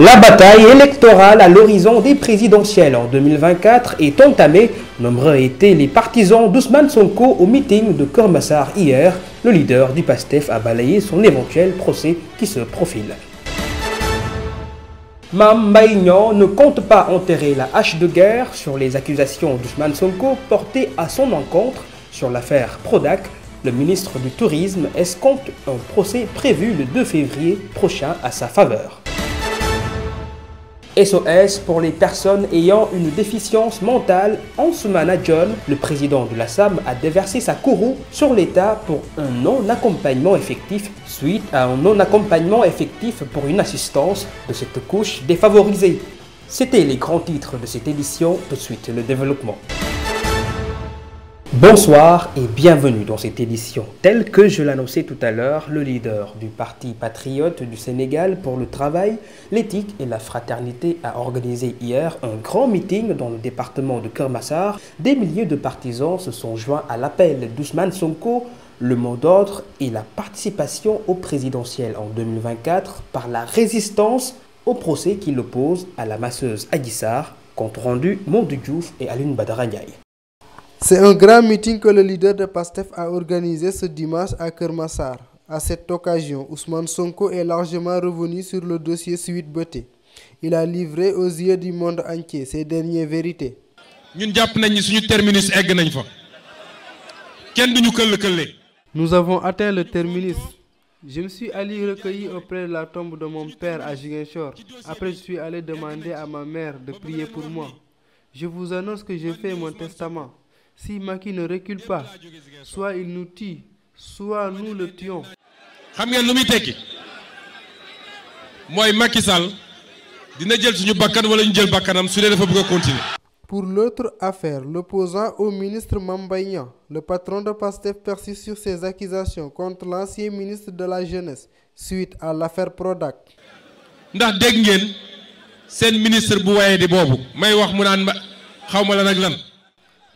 La bataille électorale à l'horizon des présidentielles en 2024 est entamée. Nombreux étaient les partisans d'Ousmane Sonko au meeting de Keur Massar hier. Le leader du PASTEF a balayé son éventuel procès qui se profile. Mame Mbaye Niang ne compte pas enterrer la hache de guerre sur les accusations d'Ousmane Sonko portées à son encontre sur l'affaire Prodac. Le ministre du Tourisme escompte un procès prévu le 2 février prochain à sa faveur. SOS pour les personnes ayant une déficience mentale. Ansoumana Dione, le président de la SAM, a déversé sa courroux sur l'État pour un non-accompagnement effectif suite à un non-accompagnement effectif pour une assistance de cette couche défavorisée. C'était les grands titres de cette édition. Tout de suite, le développement. Bonsoir et bienvenue dans cette édition. Tel que je l'annonçais tout à l'heure, le leader du Parti patriote du Sénégal pour le travail, l'éthique et la fraternité a organisé hier un grand meeting dans le département de Keur Massar. Des milliers de partisans se sont joints à l'appel d'Ousmane Sonko. Le mot d'ordre est la participation au présidentiel en 2024 par la résistance au procès qui l'oppose à la masseuse Adji Sarr, compte rendu Mamadou Diouf et Alioune Badara Ndiaye. C'est un grand meeting que le leader de PASTEF a organisé ce dimanche à Keur Massar. À cette occasion, Ousmane Sonko est largement revenu sur le dossier Sweet Beauté. Il a livré aux yeux du monde entier ses dernières vérités. Nous avons atteint le terminus. Je me suis allé recueillir auprès de la tombe de mon père à Ziguinchor. Après, je suis allé demander à ma mère de prier pour moi. Je vous annonce que j'ai fait mon testament. Si Macky ne recule pas, soit il nous tue, soit nous le tuons. Pour l'autre affaire, l'opposant au ministre Mame Mbaye Niang, le patron de PASTEF persiste sur ses accusations contre l'ancien ministre de la Jeunesse suite à l'affaire Prodac.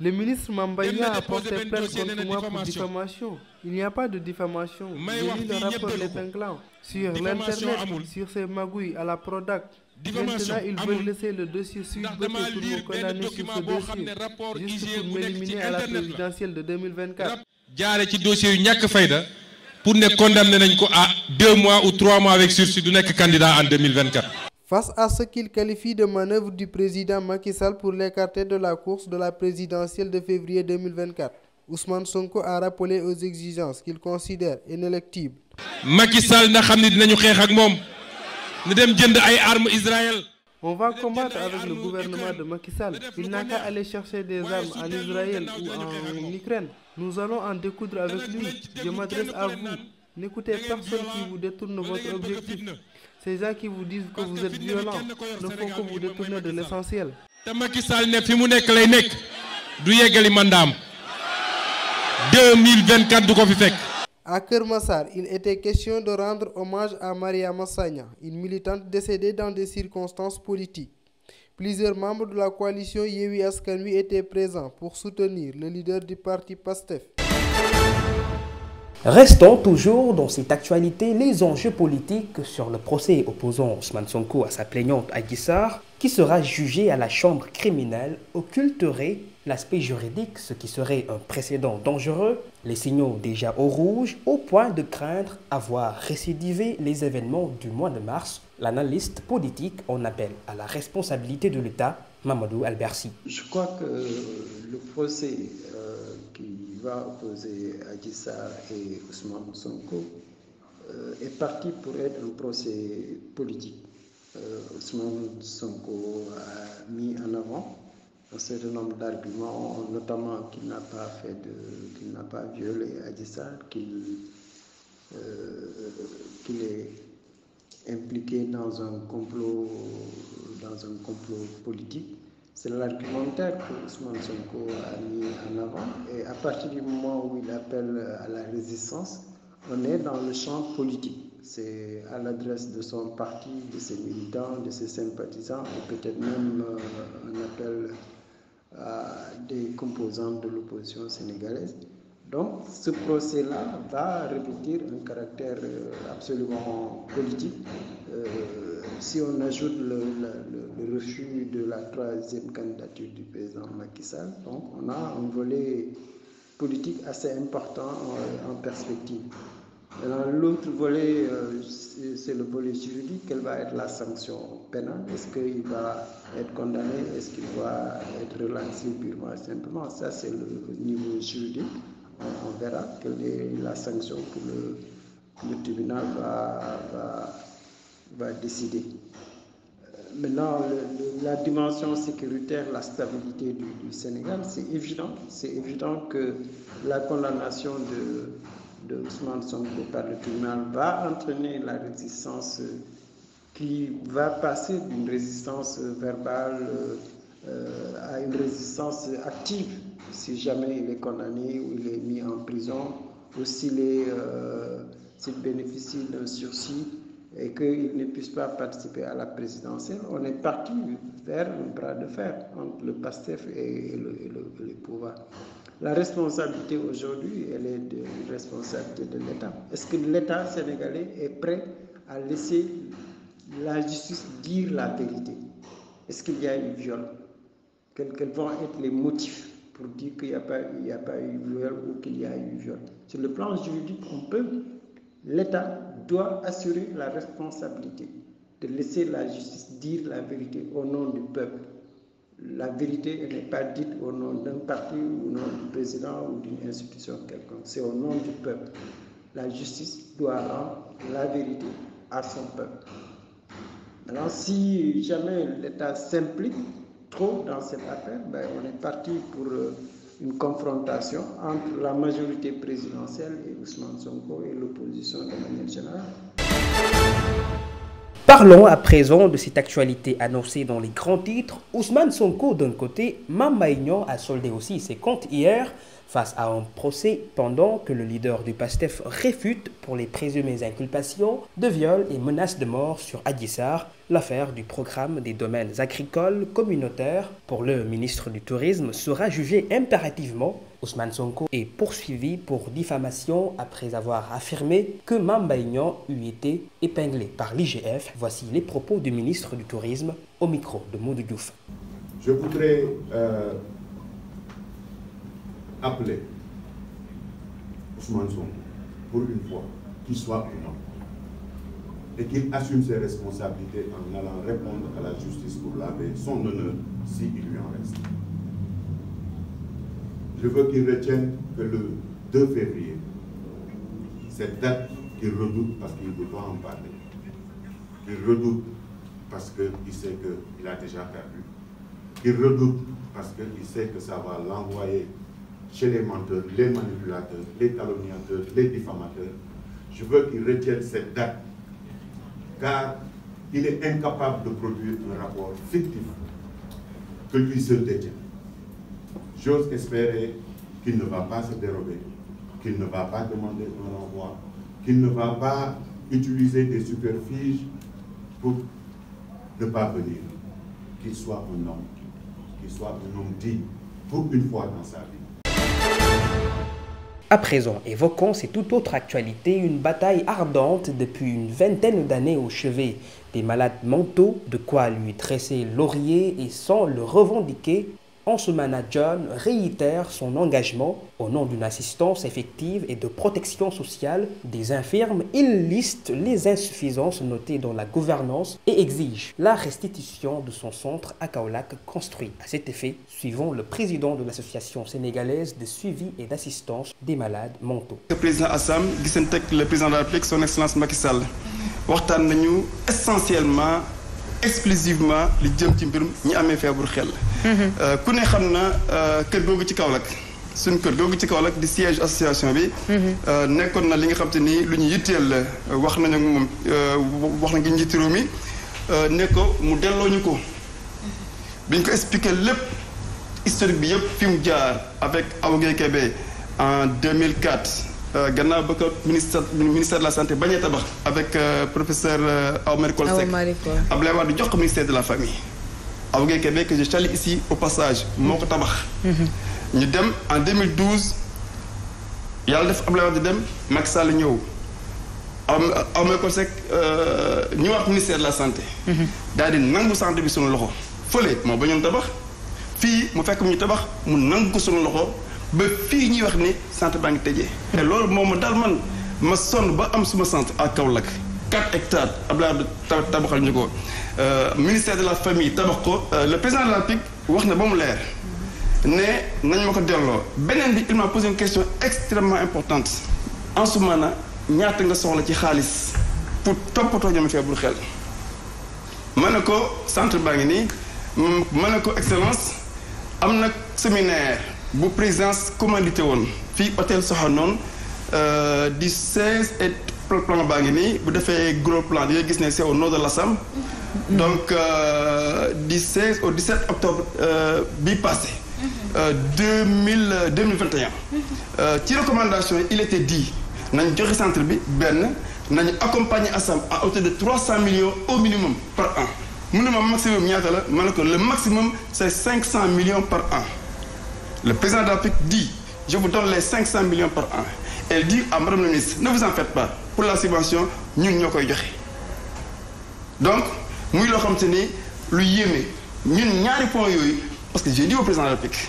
Le ministre Mame Mbaye Niang a porté plainte contre moi pour diffamation. Il n'y a pas de diffamation. J'ai lu le rapport l'épinglant sur l'internet, sur ces magouilles à la Prodac. Maintenant, ils veulent laisser le dossier Sweet Beauté pour me condamner sur ce dossier, juste pour m'éliminer à la présidentielle de 2024. Pour ne condamner à 2 mois ou 3 mois avec sursis du candidat en 2024. Face à ce qu'il qualifie de manœuvre du président Macky Sall pour l'écarter de la course de la présidentielle de février 2024, Ousmane Sonko a rappelé aux exigences qu'il considère inéluctibles. Macky Sall na xamni dinañu xex ak mom na dem jënd ay armes Israël. On va combattre avec le gouvernement de Macky Sall. Il n'a qu'à aller chercher des armes en Israël ou en Ukraine. Nous allons en découdre avec lui. Je m'adresse à vous. N'écoutez personne qui vous détourne votre objectif. Ces gens qui vous disent que vous êtes violents ne font que vous détourner de l'essentiel. Macky Sall ne fi mu nek lay nek du yeggali mandam 2024 du ko fi fek. À Keur Massar, il était question de rendre hommage à Mariama Sagna, une militante décédée dans des circonstances politiques. Plusieurs membres de la coalition Yewwi Askan Wi étaient présents pour soutenir le leader du parti PASTEF. Restons toujours dans cette actualité, les enjeux politiques sur le procès opposant Ousmane Sonko à sa plaignante Adji Sarr, qui sera jugée à la chambre criminelle, occulterait l'aspect juridique, ce qui serait un précédent dangereux, les signaux déjà au rouge, au point de craindre avoir récidivé les événements du mois de mars. L'analyste politique en appelle à la responsabilité de l'État, Mamadou Albersi. Je crois que le procès qui va opposer Adji Sarr et Ousmane Sonko est parti pour être un procès politique. Ousmane Sonko a mis en avant un certain nombre d'arguments, notamment qu'il n'a pas violé Adji Sarr, qu'il est impliqué dans un complot politique. C'est l'argumentaire que Ousmane Sonko a mis en avant. Et à partir du moment où il appelle à la résistance, on est dans le champ politique. C'est à l'adresse de son parti, de ses militants, de ses sympathisants, et peut-être même un appel à des composants de l'opposition sénégalaise. Donc ce procès-là va revêtir un caractère absolument politique. Si on ajoute le refus de la troisième candidature du président Macky Sall, donc on a un volet politique assez important en perspective. L'autre volet, c'est le volet juridique. Quelle va être la sanction pénale? Est-ce qu'il va être condamné? Est-ce qu'il va être relancé purement et simplement? Ça, c'est le niveau juridique. On verra quelle est la sanction que le tribunal va décider. Maintenant, la dimension sécuritaire, la stabilité du Sénégal, c'est évident. C'est évident que la condamnation de Ousmane Sonko par le tribunal va entraîner la résistance qui va passer d'une résistance verbale à une résistance active. Si jamais il est condamné ou il est mis en prison, ou s'il bénéficie d'un sursis et qu'il ne puisse pas participer à la présidentielle, on est parti vers un bras de fer entre le PASTEF et le pouvoir. La responsabilité aujourd'hui, elle est de responsabilité de l'État. Est-ce que l'État sénégalais est prêt à laisser la justice dire la vérité? Est-ce qu'il y a eu viol? Quels vont être les motifs pour dire qu'il n'y a pas eu viol ou qu'il y a eu viol? Sur le plan juridique, l'État doit assurer la responsabilité de laisser la justice dire la vérité au nom du peuple. La vérité n'est pas dite au nom d'un parti ou au nom du président ou d'une institution quelconque. C'est au nom du peuple. La justice doit rendre la vérité à son peuple. Alors, si jamais l'État s'implique trop dans cette affaire, on est parti pour une confrontation entre la majorité présidentielle et Ousmane Sonko et l'opposition de manière générale. Parlons à présent de cette actualité annoncée dans les grands titres. Ousmane Sonko d'un côté, Mame Mbaye Niang a soldé aussi ses comptes hier face à un procès pendant que le leader du PASTEF réfute pour les présumées inculpations de viol et menaces de mort sur Adji Sarr, l'affaire du programme des domaines agricoles communautaires pour le ministre du Tourisme sera jugée impérativement. Ousmane Sonko est poursuivi pour diffamation après avoir affirmé que Mame Mbaye Niang eût été épinglé par l'IGF. Voici les propos du ministre du Tourisme au micro de Modou Diouf. Je voudrais appeler Ousmane Sonko pour une fois qu'il soit humain et qu'il assume ses responsabilités en allant répondre à la justice pour laver son honneur s'il lui en reste. Je veux qu'il retienne que le 2 février, cette date qu'il redoute parce qu'il ne peut pas en parler, qu'il redoute parce qu'il sait qu'il a déjà perdu, qu'il redoute parce qu'il sait que ça va l'envoyer chez les menteurs, les manipulateurs, les calomniateurs, les diffamateurs. Je veux qu'il retienne cette date, car il est incapable de produire un rapport fictif que lui seul détient. J'ose espérer qu'il ne va pas se dérober, qu'il ne va pas demander un renvoi, qu'il ne va pas utiliser des superfiges pour ne pas venir. Qu'il soit un homme digne pour une fois dans sa vie. À présent, évoquons cette toute autre actualité, une bataille ardente depuis une vingtaine d'années au chevet des malades mentaux, de quoi lui tresser laurier et sans le revendiquer. Ansoumana John réitère son engagement au nom d'une assistance effective et de protection sociale des infirmes. Il liste les insuffisances notées dans la gouvernance et exige la restitution de son centre à Kaolack construit. À cet effet, suivons le président de l'association sénégalaise de suivi et d'assistance des malades mentaux. Le président Assam, le président de la République, son excellence Macky Sall, waxtaan nañu essentiellement exclusivement li jëm ci mbirum ñi amee feebaru xel. ku ne xam na kër googu ci Kaolack suñ kër googu ci Kaolack di siège association bi. nekkoon na li nga xam te ni lu ñu yitteel la wax nañu ak moom wax nañu njiitu réew mi ne ko mu delloo ñu ko. biñ ko expliqué lépp historique bi yëpp fi mu jaar avec Awa Gueye Kébé en 2004. gannaaw ba ko ministère de la santé bañee tabax avec professeur Aoumarie Coll Seck Abdoulaye Wade jox ko ministère de la famille. Awa Gueye Kébé que je salue ici au passage moo ko tabax. ñu dem en 2012 yàlla def Abdoulaye Wade dem Macky Sall ñëw amee ko sec ñëwaat ministère de la santé. daal di nangu santé bi sunu loxo fële moo bañoon tabax fii mu fekk ñu tabax mu nangu ko sunu loxo ba fii ñuy wax ni santé baa ngi tëjee. te loolu moom ma daal man ma sonn ba am suma centre à Kaolack 4 hectares Abdoulaye Wade tabaxal ñu ko ministère de la famille tabax ko le président de la République wax na ba mu leer ne nañ ma ko delloo beneen bi il m'a posé une question extrêmement importante en ce moment ñaata nga soxla ci xaalis pour toppatoo ñoom feebaru xel ma ne ko centre baa ngi nii ma ne ko excellence am na séminaire bu présidence commandité woon fii hôtel Soxanoon du 16 et plan baa ngi nii bu defee gros plan di nga gis ne c'est au nord de l'Assam donc du 16 au 17 octobre bii passé 2021 ci recommandation il était dit nañ joxe centre bi benn nañu accompagner Assam à hauteur de 300 millions au minimum par an mu ne ma maximum ñaata la ma ne ko le maximum c'est 500 millions par an le président de la République dit je vous donne les 500 millions par an elle dit à madame la ministre ne vous en faites pas pour la subvention ñun ñoo koy joxe donc muy loo xam te ni lu yéeme ñun ñaari points yooyu parce que j'ai dit au président de la République.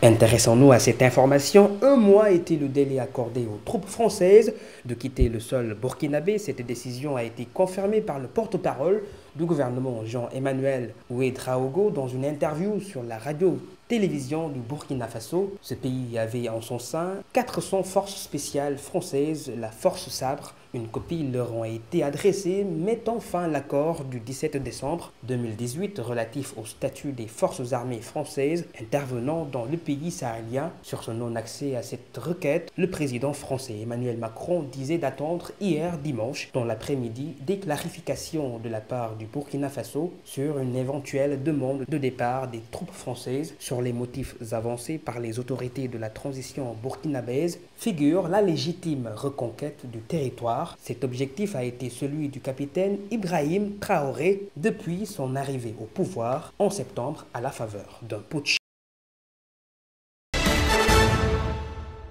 Intéressons-nous à cette information. 1 mois a été le délai accordé aux troupes françaises de quitter le sol burkinabé. Cette décision a été confirmée par le porte-parole du gouvernement Jean-Emmanuel Ouédraogo dans une interview sur la radio-télévision du Burkina Faso. Ce pays avait en son sein 400 forces spéciales françaises, la Force Sabre. Une copie leur a été adressée, mettant fin à l'accord du 17 décembre 2018 relatif au statut des forces armées françaises intervenant dans le pays sahélien. Sur son non-accès à cette requête, le président français Emmanuel Macron disait d'attendre hier dimanche, dans l'après-midi, des clarifications de la part du Burkina Faso sur une éventuelle demande de départ des troupes françaises. Sur les motifs avancés par les autorités de la transition burkinabèse figure la légitime reconquête du territoire. Cet objectif a été celui du capitaine Ibrahim Traoré depuis son arrivée au pouvoir en septembre à la faveur d'un putsch.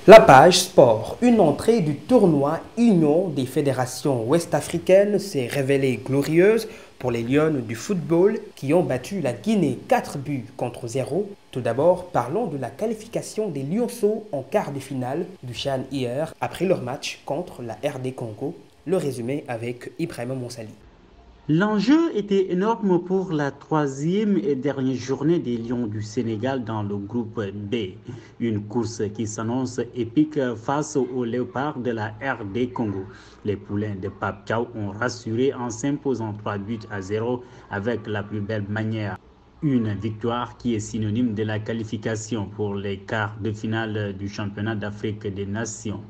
La page sport, une entrée du tournoi Union des fédérations ouest-africaines s'est révélée glorieuse pour les Lions du football qui ont battu la Guinée 4-0. Tout d'abord, parlons de la qualification des Lionceaux en quart de finale du CHAN hier après leur match contre la RD Congo. Le résumé avec Ibrahima Moussali. L'enjeu était énorme pour la 3e et dernière journée des Lions du Sénégal dans le groupe B. Une course qui s'annonce épique face aux léopards de la RD Congo. Les poulains de Pape Thiaw ont rassuré en s'imposant 3-0 avec la plus belle manière. Une victoire qui est synonyme de la qualification pour les quarts de finale du championnat d'Afrique des Nations.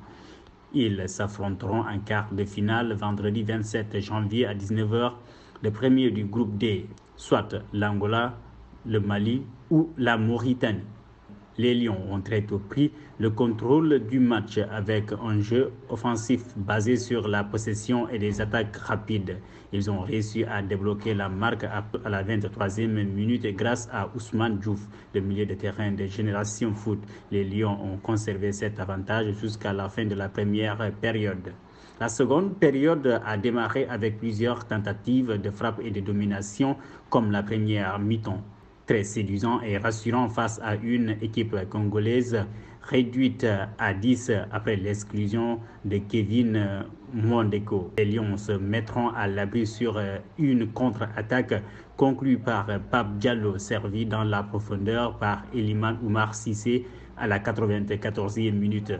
Ils s'affronteront en quart de finale vendredi 27 janvier à 19h, le premier du groupe D, soit l'Angola, le Mali ou la Mauritanie. Les Lions ont très tôt pris le contrôle du match avec un jeu offensif basé sur la possession et des attaques rapides. Ils ont réussi à débloquer la marque à la 23e minute grâce à Ousmane Diouf, le milieu de terrain de Génération Foot. Les Lions ont conservé cet avantage jusqu'à la fin de la première période. La seconde période a démarré avec plusieurs tentatives de frappe et de domination comme la première mi-temps. Très séduisant et rassurant face à une équipe congolaise réduite à 10 après l'exclusion de Kevin Mwandeko. Les Lions se mettront à l'abri sur une contre-attaque conclue par Pape Diallo, servi dans la profondeur par Eliman Oumar Cissé à la 94e minute.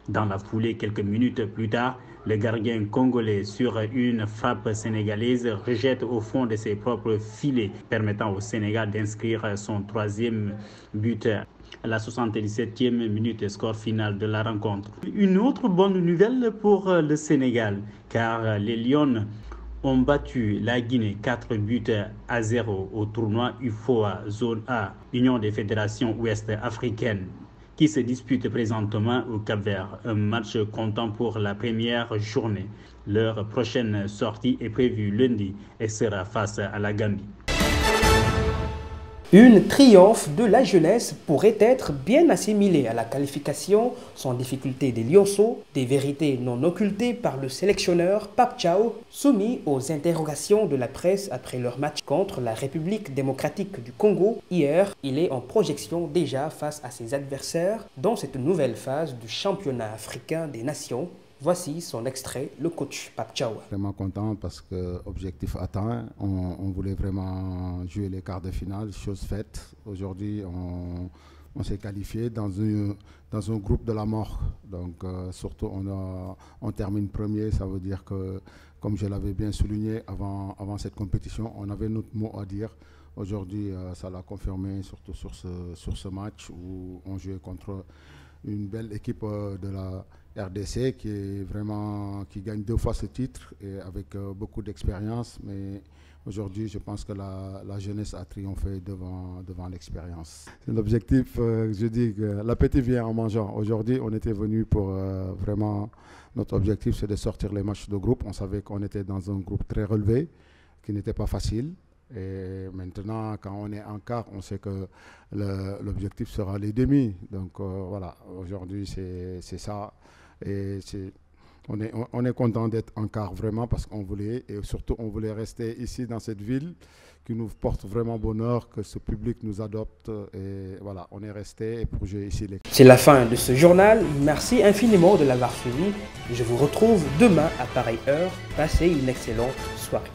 Dans la foulée, quelques minutes plus tard, le gardien congolais, sur une frappe sénégalaise, rejette au fond de ses propres filets, permettant au Sénégal d'inscrire son 3e but à la 77e minute, score final de la rencontre. Une autre bonne nouvelle pour le Sénégal, car les Lions ont battu la Guinée 4-0 au tournoi UFOA Zone A, Union des fédérations ouest-africaines, qui se dispute présentement au Cap-Vert, un match comptant pour la première journée. Leur prochaine sortie est prévue lundi et sera face à la Gambie. Une triomphe de la jeunesse pourrait être bien assimilée à la qualification sans difficulté des Lionceaux, des vérités non occultées par le sélectionneur Pape Thiaw, soumis aux interrogations de la presse après leur match contre la République démocratique du Congo. Hier, il est en projection déjà face à ses adversaires dans cette nouvelle phase du championnat africain des nations. Voici son extrait, le coach Pape Thiaw. Vraiment content parce que objectif atteint, on voulait vraiment jouer les quarts de finale, chose faite. Aujourd'hui, on s'est qualifié dans un groupe de la mort. Donc surtout, on termine premier, ça veut dire que, comme je l'avais bien souligné avant cette compétition, on avait notre mot à dire. Aujourd'hui, ça l'a confirmé, surtout sur ce match où on jouait contre une belle équipe de la RDC qui gagne 2 fois ce titre et avec beaucoup d'expérience. Mais aujourd'hui, je pense que la jeunesse a triomphé devant l'expérience. L'objectif, je dis que l'appétit vient en mangeant. Aujourd'hui, on était venu pour vraiment... Notre objectif, c'est de sortir les matchs de groupe. On savait qu'on était dans un groupe très relevé, qui n'était pas facile. Et maintenant, quand on est en quart, on sait que l'objectif sera les demi. Donc voilà, aujourd'hui, c'est ça. Et on est content d'être en quart vraiment parce qu'on voulait, et surtout on voulait rester ici dans cette ville qui nous porte vraiment bonheur, que ce public nous adopte. Et voilà, on est resté pour jouer ici. C'est la fin de ce journal. Merci infiniment de l'avoir suivi. Je vous retrouve demain à pareille heure. Passez une excellente soirée.